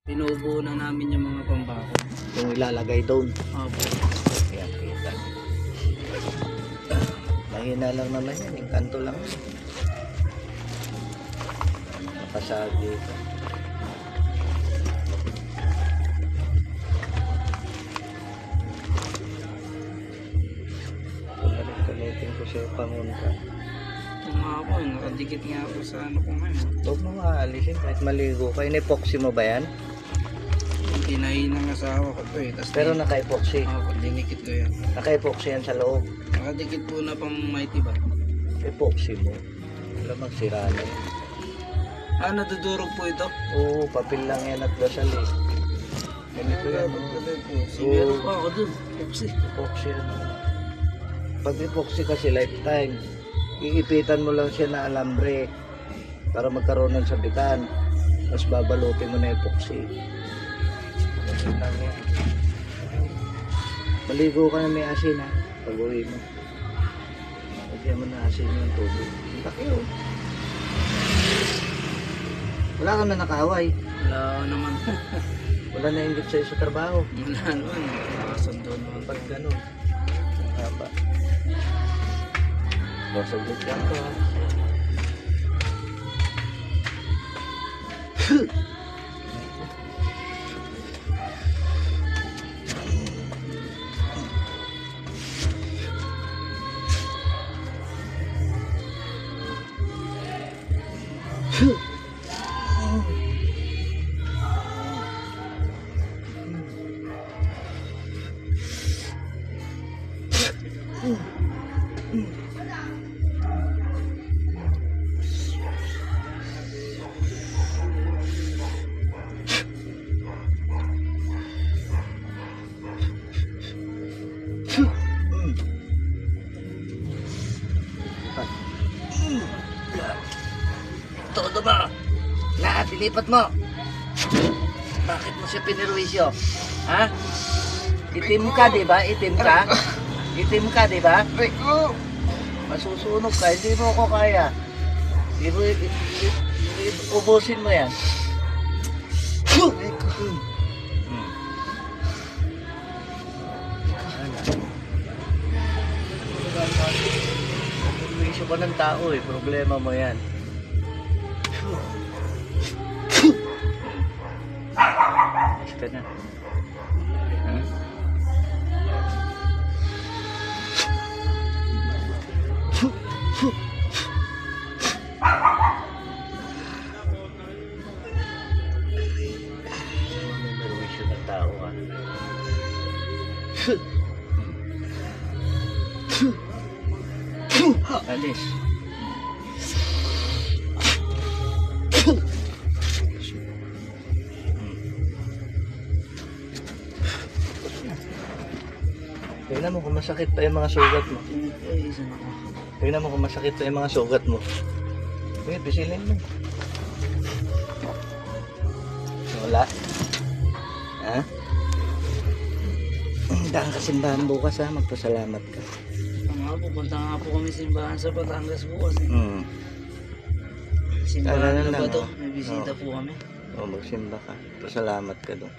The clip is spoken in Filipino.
Pinubuo na namin yung mga pambako. Yung ilalagay doon. Opo. Yan, kita. Mahina lang naman yan. Yung kanto lang. Nakasagi ito. Kulitin ko siya pangunta. Ito nga po, nakadikit nga po sa ano ko ngayon. Huwag mo maalisin kahit maligo ka. In-epoxy mo ba yan? Yung tinahin ng asawa ko po eh. Pero naka-epoxy. Opo, dinikit ko yan. Naka-epoxy yan sa loob. Nakadikit po na pang mighty ba? Epoxy mo. Wala magsira na yan. Ah, nadudurog po ito? Oo, papel lang yan at dasal eh. Ganito yan. Siguro pa ako dun. Epoxy. Epoxy ano. Pag epoxy kasi lifetime, iipitan mo lang siya na alambre para magkaroon ng sabitan. Tapos babalutin mo na epoxy. Ganun lang yan. Maligo ka na may asin ha. Pag uwi mo. Lagyan mo na asin yung tubig. Ang laki oh. Wala ka na nakaway. Wala naman. Wala na ingit sa'yo sa trabaho. Wala naman. Nakasundo naman. Pag gano'n. Ang haba. Masagot ka pa. Todo ba? Lahat ilipat mo. Bakit mo siya pinirwisyo? Ha? Itim ka, di ba? Itim ka? Itim ka, di ba? Masusunog ka, hindi mo ako kaya. Ubusin mo yan. Pinirwisyo ka ng tao eh. Problema mo yan. Ayos ka na. Hmm? Perwisyo ng tao ha. Alis. Tingnan mo kung masakit pa yung mga sugat mo. Tingnan mo kung masakit pa yung mga sugat mo. Sige, pisilin mo. Wala. Ha? Daan ka simbahan bukas ha. Magpasalamat ka. Pupunta nga po kami simbahan sa Batangas bukas eh. Simbahan Kala na ba lang, to? oh. May bisita po kami. O, magsimba ka. Pasalamat ka doon.